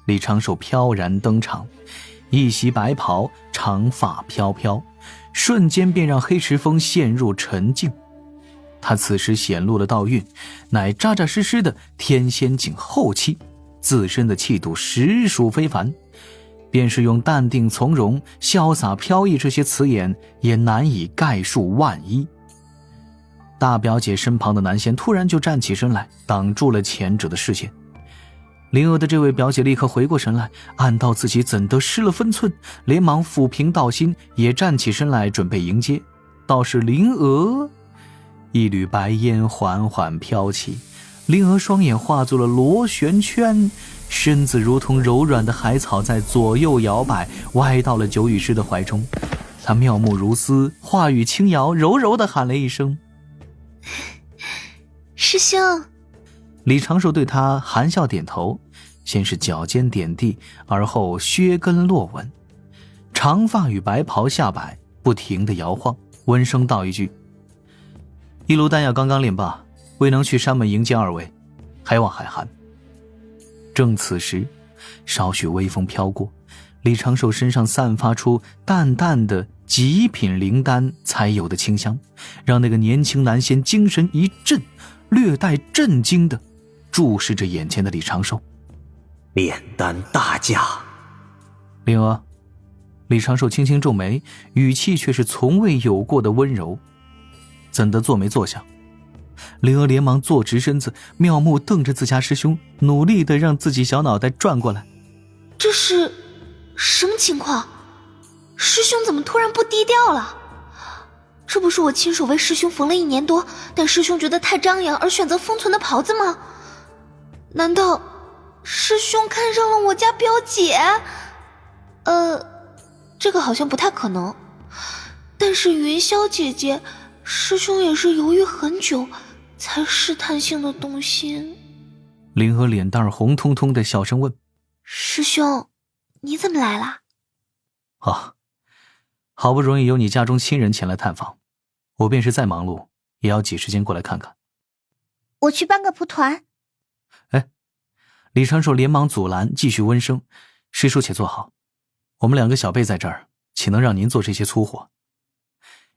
李长寿飘然登场，一袭白袍，长发飘飘，瞬间便让黑石峰陷入沉静。他此时显露了道韵，乃扎扎实实的天仙境后期，自身的气度实属非凡，便是用淡定从容、潇洒飘逸这些词眼也难以概述万一。大表姐身旁的南仙突然就站起身来，挡住了前者的视线。灵娥的这位表姐立刻回过神来，暗道自己怎得失了分寸，连忙抚平道心，也站起身来准备迎接。倒是灵娥，一缕白烟缓缓飘起，灵娥双眼化作了螺旋圈，身子如同柔软的海草在左右摇摆，歪到了九羽狮的怀中。她妙目如丝，话语轻摇，柔柔地喊了一声：师兄。李长寿对他含笑点头，先是脚尖点地，而后靴跟落稳，长发与白袍下摆，不停地摇晃，温声道一句：一炉丹药刚刚炼罢，未能去山门迎接二位，还望海涵。正此时，少许微风飘过，李长寿身上散发出淡淡的极品灵丹才有的清香，让那个年轻男仙精神一振，略带震惊的注视着眼前的李长寿。炼丹大驾。灵娥，李长寿轻轻皱眉，语气却是从未有过的温柔。怎的坐没坐下？灵娥连忙坐直身子，妙目瞪着自家师兄，努力地让自己小脑袋转过来。这是什么情况？师兄怎么突然不低调了？这不是我亲手为师兄缝了1年多，但师兄觉得太张扬而选择封存的袍子吗？难道师兄看上了我家表姐？这个好像不太可能。但是云霄姐姐，师兄也是犹豫很久才试探性的动心。灵娥脸蛋红彤彤的小声问：师兄，你怎么来了？好不容易有你家中亲人前来探访，我便是再忙碌也要挤时间过来看看。我去搬个蒲团。李长寿连忙阻拦，继续温声：师叔且坐好，我们2个小辈在这儿，岂能让您做这些粗活？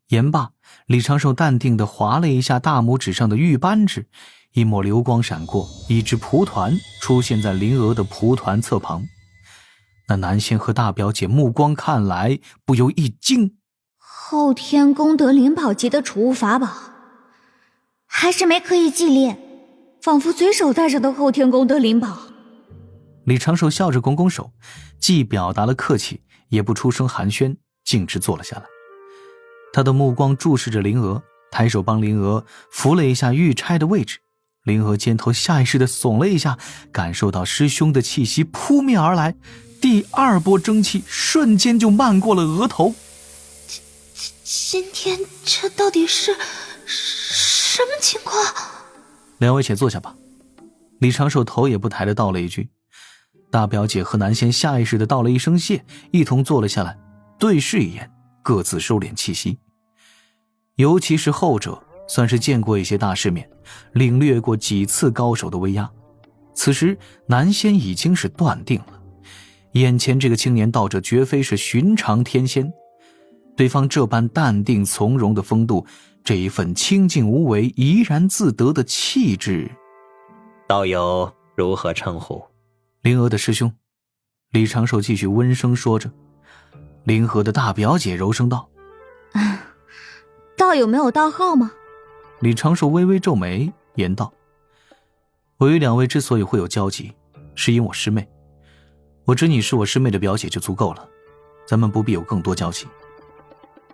言罢，李长寿淡定地划了一下大拇指上的玉扳指，一抹流光闪过，一只蒲团出现在灵娥的蒲团侧旁。那南仙和大表姐目光看来，不由一惊：后天功德灵宝级的储物法宝，还是没刻意祭炼，仿佛随手带着的后天功德灵宝。李长寿笑着拱拱手，既表达了客气，也不出声寒暄，径直坐了下来。他的目光注视着灵娥，抬手帮灵娥扶了一下玉钗的位置。灵娥肩头下意识地耸了一下，感受到师兄的气息扑面而来，第2波蒸汽瞬间就漫过了额头。今天这到底是什么情况？2位且坐下吧。李长寿头也不抬地道了一句。大表姐和南仙下意识地道了一声谢，一同坐了下来，对视一眼，各自收敛气息。尤其是后者，算是见过一些大世面，领略过几次高手的威压。此时南仙已经是断定了，眼前这个青年道者绝非是寻常天仙。对方这般淡定从容的风度，这一份清静无为、怡然自得的气质，道友如何称呼？灵娥的师兄。李长寿继续温声说着。灵娥的大表姐柔声道：道友没有道号吗？李长寿微微皱眉，言道：我与2位之所以会有交集，是因我师妹。我知你是我师妹的表姐就足够了，咱们不必有更多交集。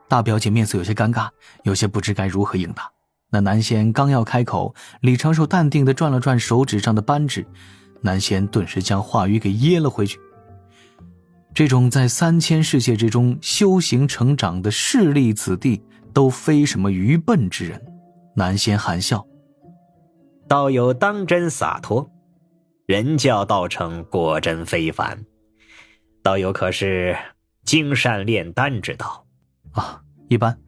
大表姐面色有些尴尬，有些不知该如何应答。那南仙刚要开口，李长寿淡定地转了转手指上的扳指，南仙顿时将话语给噎了回去。这种在3000世界之中修行成长的势利子弟，都非什么愚笨之人。南仙含笑：道友当真洒脱，人教道成果真非凡。道友可是精善炼丹之道？一般，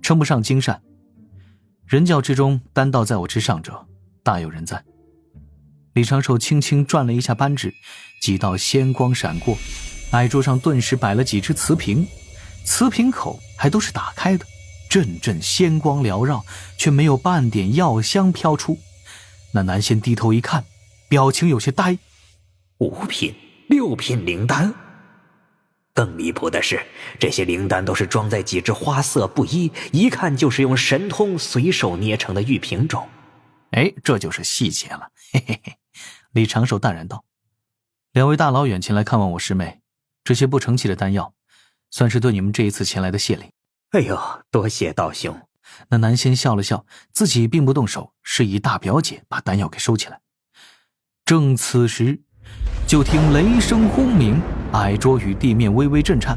称不上精善。人教之中，丹道在我之上者，大有人在。李长寿轻轻转了一下扳指，几道仙光闪过，矮桌上顿时摆了几只瓷瓶，瓷瓶口还都是打开的，阵阵仙光缭绕，却没有半点药香飘出。那男仙低头一看，表情有些呆。5品、6品灵丹。更离谱的是，这些灵丹都是装在几只花色不一，一看就是用神通随手捏成的玉瓶中。这就是细节了，嘿嘿嘿。李长寿淡然道：“两位大老远前来看望我师妹，这些不成器的丹药，算是对你们这一次前来的谢礼。”哎呦，多谢道兄。那男仙笑了笑，自己并不动手，示意大表姐把丹药给收起来。正此时，就听雷声轰鸣，矮桌与地面微微震颤。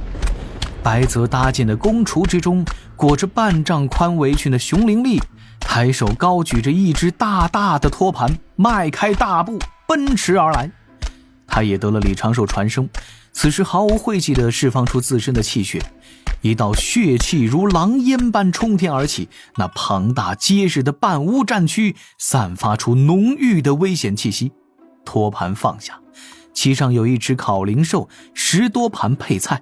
白泽搭建的宫厨之中，裹着半丈宽围裙的熊灵力抬手高举着一只大大的托盘，迈开大步奔驰而来。他也得了李长寿传声，此时毫无讳忌地释放出自身的气血，一道血气如狼烟般冲天而起，那庞大结实的半屋战躯散发出浓郁的危险气息。托盘放下，其上有一只烤灵兽，10多盘配菜。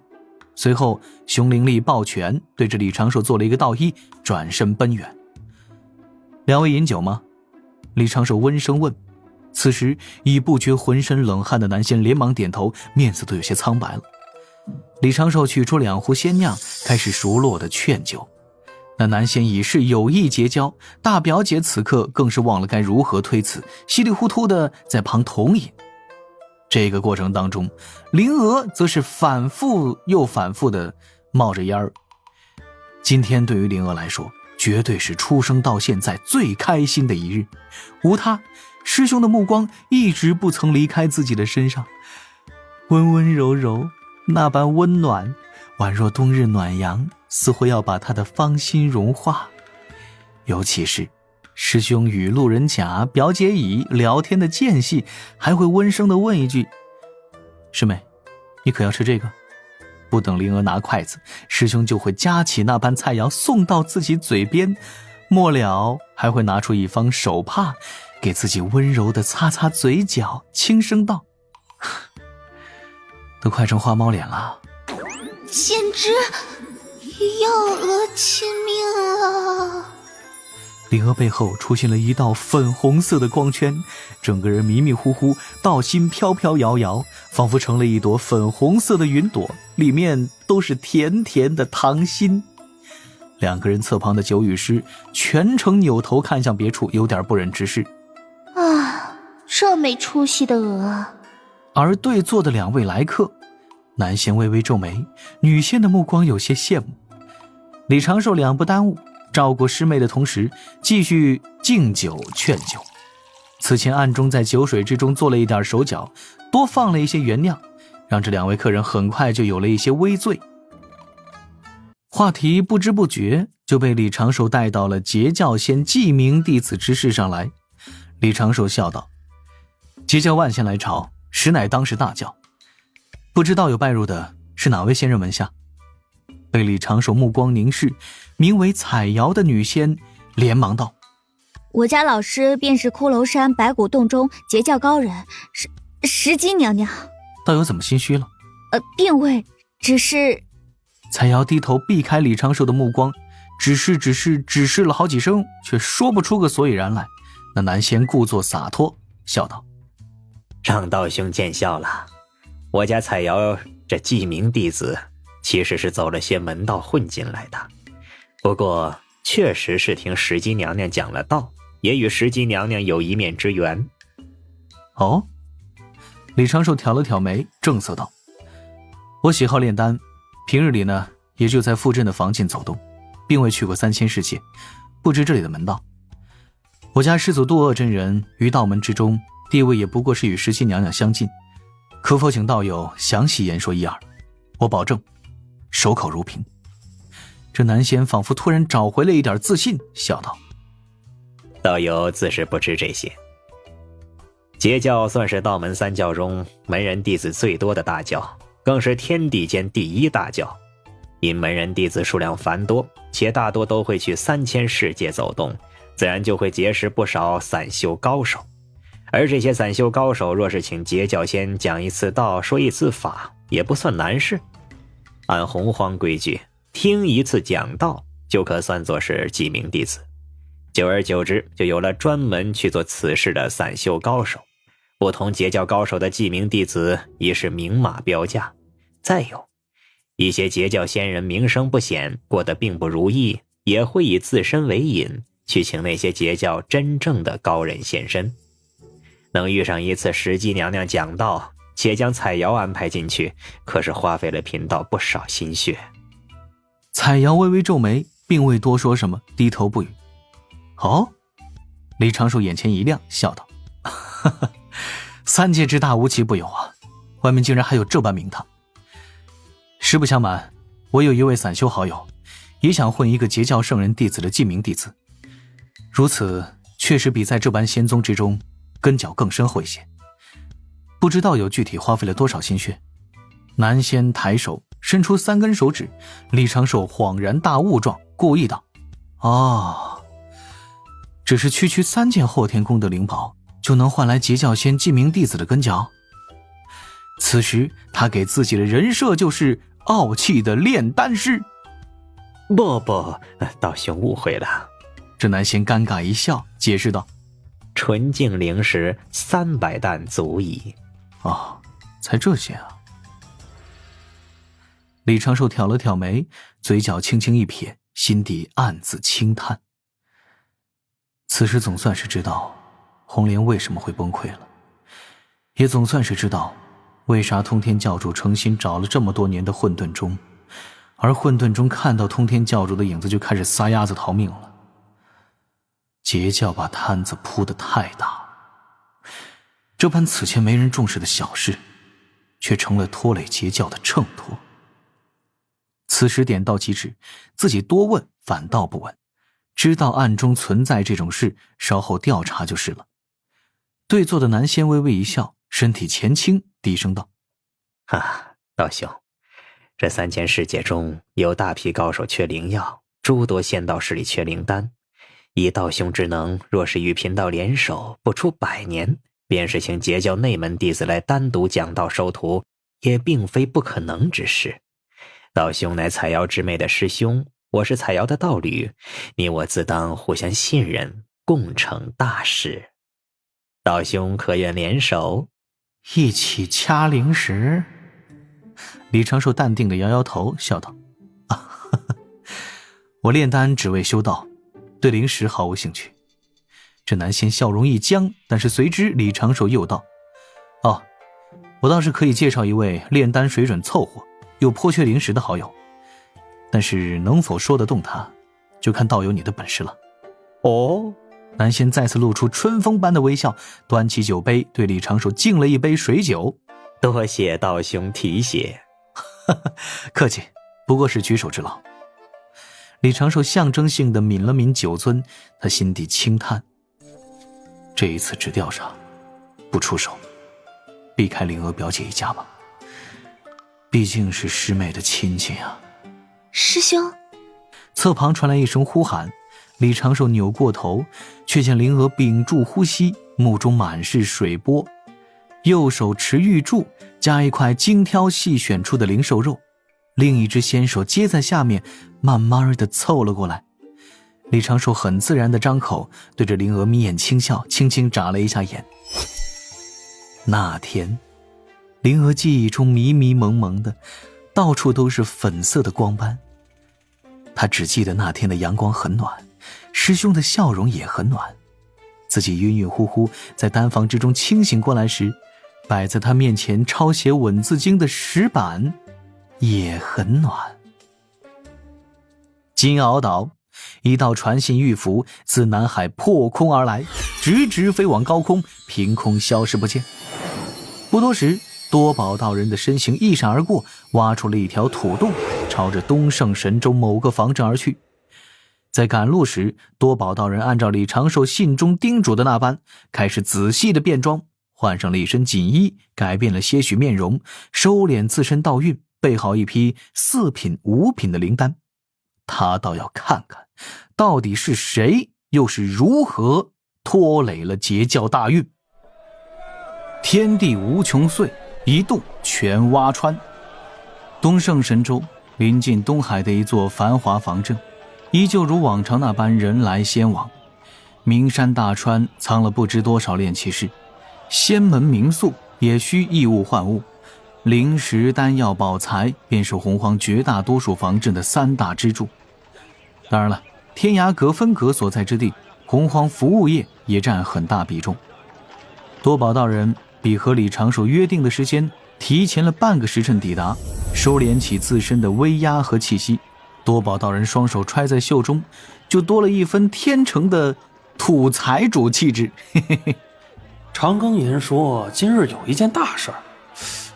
随后熊灵力抱拳对着李长寿做了一个道揖，转身奔远。两位饮酒吗？李长寿温声问。此时已不觉浑身冷汗的男仙连忙点头，面色都有些苍白了。李长寿取出2壶仙酿，开始熟络的劝酒。那男仙已是有意结交，大表姐此刻更是忘了该如何推辞，稀里糊涂的在旁同饮。这个过程当中，灵娥则是反复又反复的冒着烟儿。今天对于灵娥来说，绝对是出生到现在最开心的一日。无他，师兄的目光一直不曾离开自己的身上，温温柔柔，那般温暖，宛若冬日暖阳，似乎要把他的芳心融化。尤其是师兄与路人甲、表姐乙聊天的间隙，还会温声地问一句：“师妹，你可要吃这个？”不等灵娥拿筷子，师兄就会夹起那般菜肴送到自己嘴边，末了还会拿出一方手帕，给自己温柔地擦擦嘴角，轻声道：“都快成花猫脸了。”简直要讹亲命了。灵娥背后出现了一道粉红色的光圈，整个人迷迷糊糊，道心飘飘摇摇，仿佛成了一朵粉红色的云朵，里面都是甜甜的糖心。2个人侧旁的九羽师全程扭头看向别处，有点不忍直视。这没出息的鹅。而对坐的2位来客，男仙微微皱眉，女仙的目光有些羡慕。李长寿2不耽误，照顾师妹的同时，继续敬酒劝酒。此前暗中在酒水之中做了一点手脚，多放了一些原酿，让这2位客人很快就有了一些微醉。话题不知不觉就被李长寿带到了截教仙记名弟子之事上来。李长寿笑道：“截教万仙来朝，实乃当时大教，不知道有拜入的是哪位仙人门下？”被李长寿目光凝视，名为彩瑶的女仙连忙道：“我家老师便是骷髅山白骨洞中截教高人石矶娘娘。”道友怎么心虚了？并未，只是……彩瑶低头避开李长寿的目光，只是了好几声，却说不出个所以然来。那男仙故作洒脱，笑道：“让道兄见笑了。我家彩瑶这记名弟子，其实是走了些门道混进来的。不过确实是听石矶娘娘讲了道，也与石矶娘娘有一面之缘。”哦？李长寿挑了挑眉，正色道：“我喜好炼丹，平日里呢，也就在附镇的房间走动，并未去过3000世界，不知这里的门道。我家师祖渡恶真人于道门之中，地位也不过是与石矶娘娘相近，可否请道友详细言说一二？我保证守口如瓶。”这男仙仿佛突然找回了一点自信，笑道：“道友自是不知这些。截教算是道门3教中门人弟子最多的大教，更是天地间第1大教。因门人弟子数量繁多，且大多都会去3000世界走动，自然就会结识不少散修高手。而这些散修高手若是请截教仙讲一次道，说一次法，也不算难事。按洪荒规矩，听一次讲道就可算作是记名弟子。久而久之，就有了专门去做此事的散修高手。不同截教高手的记名弟子已是明码标价。再有一些截教仙人名声不显，过得并不如意，也会以自身为引，去请那些截教真正的高人现身。能遇上一次石矶娘娘讲道，且将彩瑶安排进去，可是花费了贫道不少心血。彩瑶微微皱眉，并未多说什么，低头不语。哦，李长寿眼前一亮，笑道：哈哈，三界之大，无奇不有啊，外面竟然还有这般名堂。实不相瞒，我有一位散修好友，也想混一个截教圣人弟子的记名弟子，如此确实比在这般仙宗之中根脚更深厚一些。不知道有具体花费了多少心血。南仙抬手伸出3根手指，李长寿恍然大悟状，故意道：哦，只是区区3件后天功德灵宝就能换来截教仙记名弟子的根脚。此时他给自己的人设就是傲气的炼丹师。不，道兄误会了。这南仙尴尬一笑，解释道：纯净灵石300担足矣。哦，才这些啊。李长寿挑了挑眉，嘴角轻轻一撇，心底暗自轻叹。此时总算是知道红莲为什么会崩溃了，也总算是知道为啥通天教主诚心找了这么多年的混沌钟，而混沌钟看到通天教主的影子就开始撒丫子逃命了。截教把摊子铺得太大，这般此前没人重视的小事，却成了拖累截教的秤砣。此时点到即止，自己多问反倒不稳，知道暗中存在这种事，稍后调查就是了。对坐的南仙微微一笑，身体前倾，低声道：道兄，这3千世界中有大批高手缺灵药，诸多仙道势力缺灵丹。以道兄之能，若是与贫道联手，不出100年，便是请截教内门弟子来单独讲道收徒，也并非不可能之事。道兄乃彩瑶之妹的师兄，我是彩瑶的道侣，你我自当互相信任，共成大事。道兄可愿联手？一起掐灵石？李长寿淡定地摇摇头，笑道：我炼丹只为修道，对灵石毫无兴趣。这南仙笑容一僵，但是随之李长寿又道：我倒是可以介绍一位炼丹水准凑合又颇缺灵石的好友，但是能否说得动他，就看道友你的本事了。哦，南仙再次露出春风般的微笑，端起酒杯对李长寿敬了一杯水酒。多谢道兄提携。客气，不过是举手之劳。李长寿象征性地抿了抿酒樽，他心底轻叹，这一次只调查不出手，避开灵娥表姐一家吧，毕竟是师妹的亲戚啊。师兄。侧旁传来一声呼喊，李长寿扭过头，却见灵娥屏住呼吸，目中满是水波，右手持玉柱加一块精挑细选出的灵兽肉，另一只纤手接在下面，慢慢地凑了过来。李长寿很自然地张口，对着灵娥眯眼轻笑，轻轻眨了一下眼。那天灵娥记忆中迷迷蒙蒙的，到处都是粉色的光斑。她只记得那天的阳光很暖，师兄的笑容也很暖。自己晕晕乎乎在丹房之中清醒过来时，摆在他面前抄写文字经的石板也很暖。金鳌岛，一道传信玉符自南海破空而来，直直飞往高空，凭空消失不见。不多时，多宝道人的身形一闪而过，挖出了一条土洞，朝着东胜神州某个方阵而去。在赶路时，多宝道人按照李长寿信中叮嘱的那般，开始仔细的变装，换上了一身锦衣，改变了些许面容，收敛自身道运，备好一批4品5品的灵丹。他倒要看看，到底是谁，又是如何拖累了截教大运。天地无穷岁，一动全挖穿。东胜神州临近东海的一座繁华防镇，依旧如往常那般人来仙往。名山大川藏了不知多少炼器士，仙门名宿也需异物换物，灵石、丹药、宝材便是洪荒绝大多数防镇的三大支柱。当然了，天涯阁分阁所在之地，洪荒服务业也占很大比重。多宝道人比和李长寿约定的时间提前了半个时辰抵达，收敛起自身的威压和气息。多宝道人双手揣在袖中，就多了一分天成的土财主气质。嘿嘿嘿。长庚爷说今日有一件大事儿，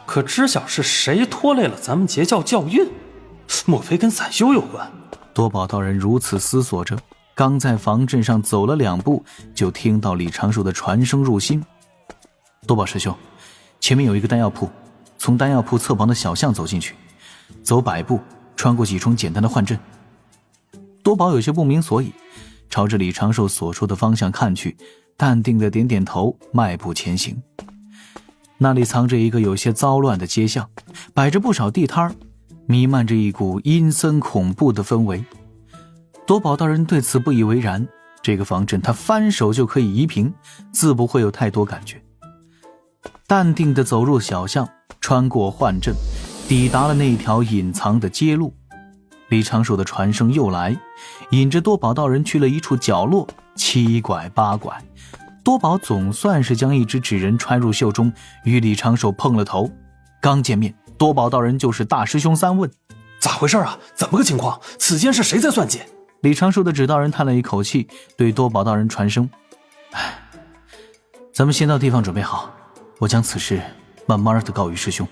可知晓是谁拖累了咱们截教教运？莫非跟散修有关？多宝道人如此思索着，刚在防阵上走了2步，就听到李长寿的传声入心。多宝师兄，前面有一个丹药铺，从丹药铺侧旁的小巷走进去，走100步，穿过几重简单的幻阵。多宝有些不明所以，朝着李长寿所说的方向看去，淡定的点点头，迈步前行。那里藏着一个有些糟乱的街巷，摆着不少地摊，弥漫着一股阴森恐怖的氛围。多宝道人对此不以为然，这个防阵他翻手就可以移平，自不会有太多感觉。淡定地走入小巷，穿过幻阵，抵达了那条隐藏的街路。李长寿的传声又来，引着多宝道人去了一处角落，7拐8拐，多宝总算是将一只纸人揣入袖中，与李长寿碰了头。刚见面，多宝道人就是大师兄3问：咋回事啊？怎么个情况？此间是谁在算计？李长寿的纸道人叹了一口气，对多宝道人传声：咱们先到地方准备好，我将此事慢慢的告与师兄。